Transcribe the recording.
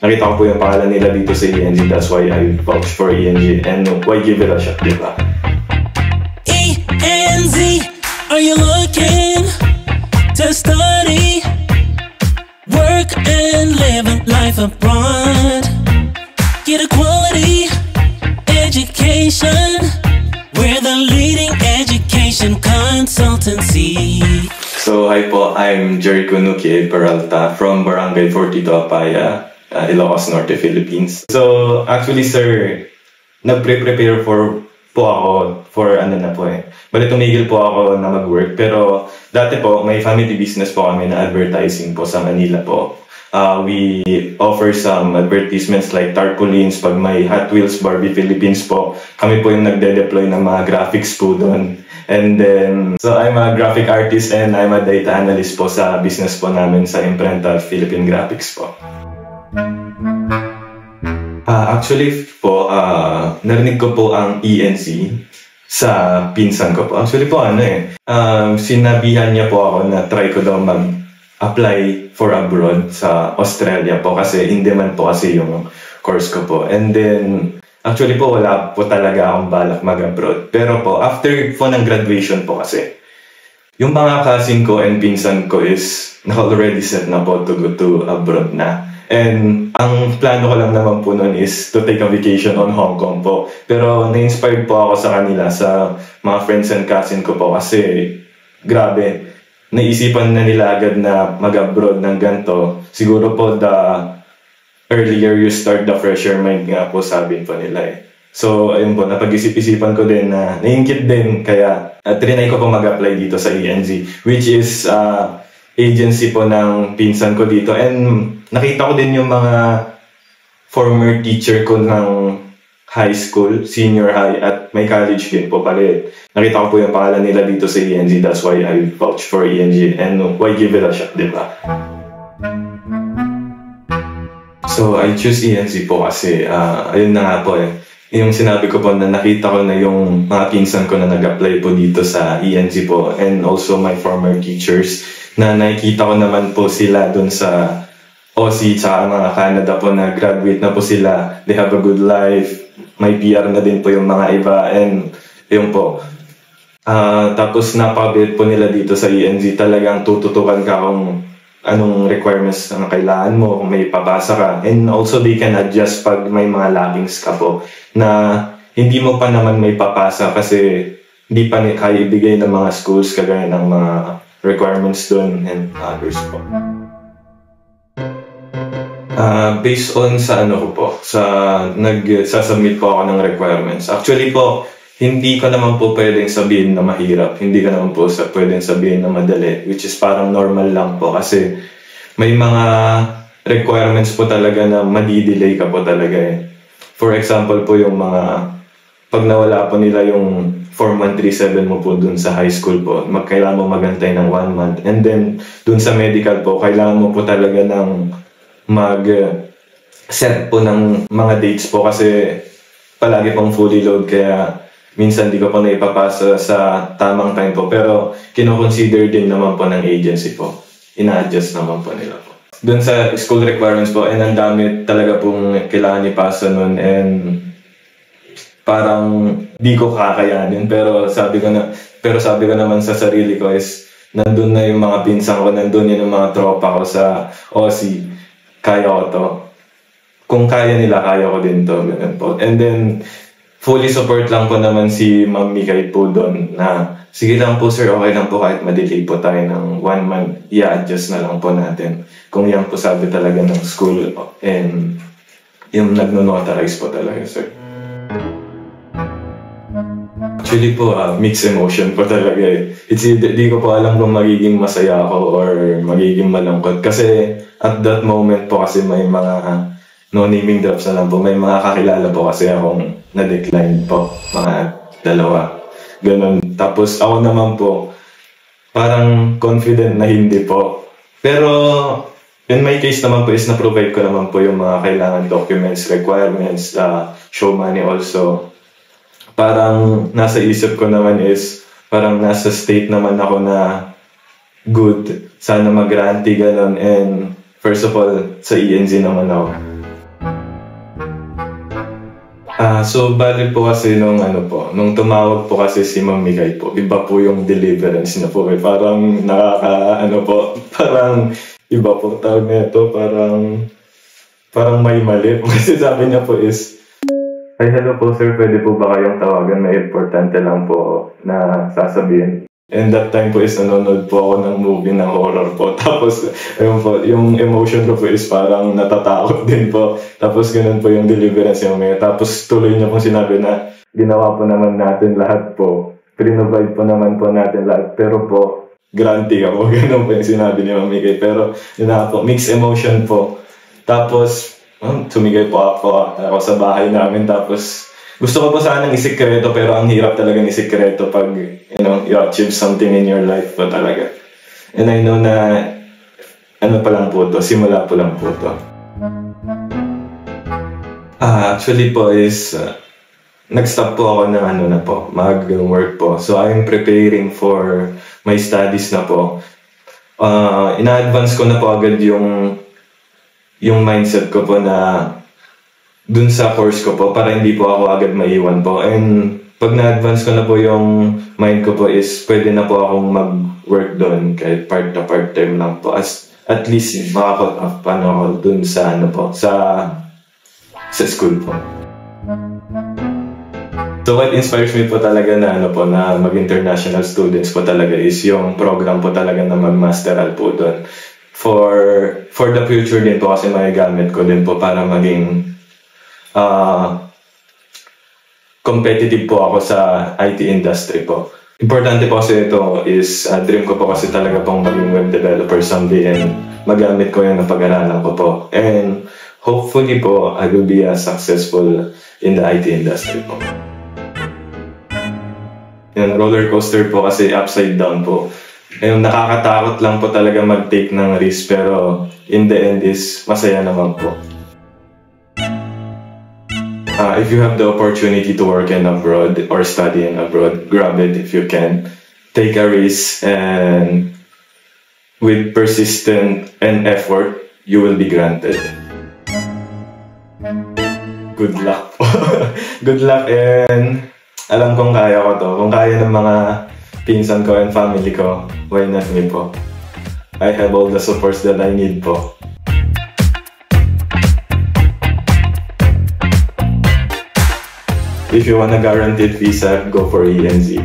nakita ko po yung pangalan nila dito sa ENG. That's why I vouch for ENG and why give it a shot, diba? ENG, are you looking to study, work and live a life abroad? Get a quality education. We're the leading education consultancy. So hi po, I'm Jericho Nukie Peralta from Barangay 42 Apaya, Ilocos Norte, Philippines. So actually sir, nagpre-prepare po ako for Bali tumigil po ako na mag-work, pero dati po may family business po kami na advertising po sa Manila po. We offer some advertisements like tarpaulins. Pag may Hot Wheels Barbie Philippines po, kami po yung nagde-deploy ng mga graphics po doon. And then, so I'm a graphic artist and I'm a data analyst po sa business po namin sa Imprenta Philippine Graphics po. Actually po, narinig ko po ang ENC sa pinsan ko po. Actually po sinabihan niya po ako na try ko daw mag-apply for abroad sa Australia po kasi in demand po kasi yung course ko po. And then, actually po wala po talaga akong balak mag-abroad. Pero po, after po ng graduation po kasi, yung mga cousin ko and pinsan ko is naka-already set na po to go to abroad na. And ang plano ko lang naman po nun is to take a vacation on Hong Kong po. Pero na-inspired po ako sa kanila, sa mga friends and cousin ko po kasi grabe, naisipan na nila agad na mag-abroad ng ganito. Siguro po the earlier you start, the fresher mind nga po sabi po nila eh. So ayun po, napag-isip-isipan ko din na naingkit din kaya trinay ko po mag-apply dito sa ENG, which is agency po ng pinsan ko dito. And nakita ko din yung mga former teacher ko ng high school, senior high, at may college din po pala. Nakita ko po yung pangalan nila dito sa ENG. That's why I vouch for ENG and why give it a shot, diba? So I choose ENG po kasi ayun na nga po yung sinabi ko po na nakita ko na yung mga pinsan ko na nag-apply po dito sa ENG po and also my former teachers na nakikita ko naman po sila dun sa Aussie tsaka mga Canada po na graduate na po sila. They have a good life. May PR na din po yung mga iba and yun po. Tapos napabit po nila dito sa ENG. Talagang tututukan ka kung anong requirements na kailangan mo, kung may papasa ka. And also they can adjust pag may mga laggings ka po na hindi mo pa naman may papasa kasi hindi pa kaya ibigay ng mga schools kagaya ng mga requirements doon and others po. Based on sa nagsasubmit po ako ng requirements. Actually po, hindi ko naman po pwedeng sabihin na mahirap. Hindi ko naman po pwedeng sabihin na madali, which is parang normal lang po kasi may mga requirements po talaga na madi-delay ka po talaga eh. For example po yung mga pag nawala po nila yung Form 137 mo po dun sa high school po, kailangan mo magantay ng 1 month. And then, dun sa medical po, kailangan mo po talaga ng mag-set po ng mga dates po kasi palagi pong fully load kaya minsan di ko pa naipapasa sa tamang time po. Pero kino-consider din naman po ng agency po. Ina-adjust naman po nila po. Dun sa school requirements po, and ang dami talaga pong kailangan ipasa nun and parang di ko kakayanin pero sabi ko naman sa sarili ko is nandun na yung mga pinsan ko, nandun yun yung mga tropa ko sa Aussie, kaya ko to, kung kaya nila kaya ko din to, ganun po. And then fully support lang po naman si Ma'am Mikay po doon na sige lang po sir, okay lang po kahit ma-delay po tayo ng 1 month, i-adjust na lang po natin kung yan po sabi talaga ng school and yung nagno-notarize po talaga sir. Actually po, mixed emotion po talaga eh. Di ko po alam kung magiging masaya ako or magiging malungkot. Kasi at that moment po kasi may mga no naming drops na lang po. May mga kakilala po kasi akong na-decline po. Mga 2. Ganun. Tapos ako naman po, parang confident na hindi po. Pero in my case naman po is na-provide ko naman po yung mga kailangan documents, requirements, show money also. Parang nasa isip ko naman is parang nasa state naman ako na good. Sana mag-grantee ganun. And first of all, sa ENG naman ako. So bali po kasi nung tumawag po kasi si Ma'am Mikay po, iba po yung deliverance niya po. Parang parang iba po tawag na ito, parang may mali. Kasi sabi niya po is, "Ay, hello po sir, pwede po ba kayong tawagan? May importante lang po na sasabihin." And that time po is nanonood po ako ng movie ng horror po. Tapos, ayun po, yung emotion ko po is parang natatakot din po. Tapos ganun po yung deliverance niya may. Tapos tuloy niya pong sinabi na ginawa po naman natin lahat po. Pre-provide po naman po natin lahat. Pero po, granting ako. Ganun po yung sinabi ni Ma'am Mikay. Pero yun na po, mixed emotion po. Tapos, sumigay po ako sa bahay namin. Tapos, gusto ko po sanang isikreto pero ang hirap talaga isikreto pag you achieve something in your life po talaga. And I know na pa lang po to, simula po lang po to. Actually po is nag-stop po ako ng mag-work po. So I'm preparing for my studies na po. Ina-advance ko na po agad yung mindset ko po na dun sa course ko po para hindi po ako agad maiwan po. And pag na-advance ko na po yung mind ko po is pwede na po akong mag-work doon kahit part-time lang po. At least makaka-off pa na ako dun sa sa school po. So what inspires me po talaga na na mag-international students po talaga is yung program po talaga na mag-masteral po doon. For the future din po kasi magagamit ko din po para maging competitive po ako sa IT industry po. Importante po kasi ito is dream ko po kasi talaga pong maging web developer someday and magamit ko yan ng pag-aralan ko po. And hopefully po, I will be successful in the IT industry po. Yung roller coaster po kasi upside down po. Yung nakakatakot lang po talaga mag-take ng risk pero in the end is masaya naman po. If you have the opportunity to work in abroad or study in abroad, grab it if you can. Take a risk and with persistence and effort, you will be granted. Good luck po. Good luck and alam kong kaya ko to. Kung kaya ng mga pinsan ko and family ko, why not me po? I have all the supports that I need po. If you want a guaranteed visa, go for ENZ.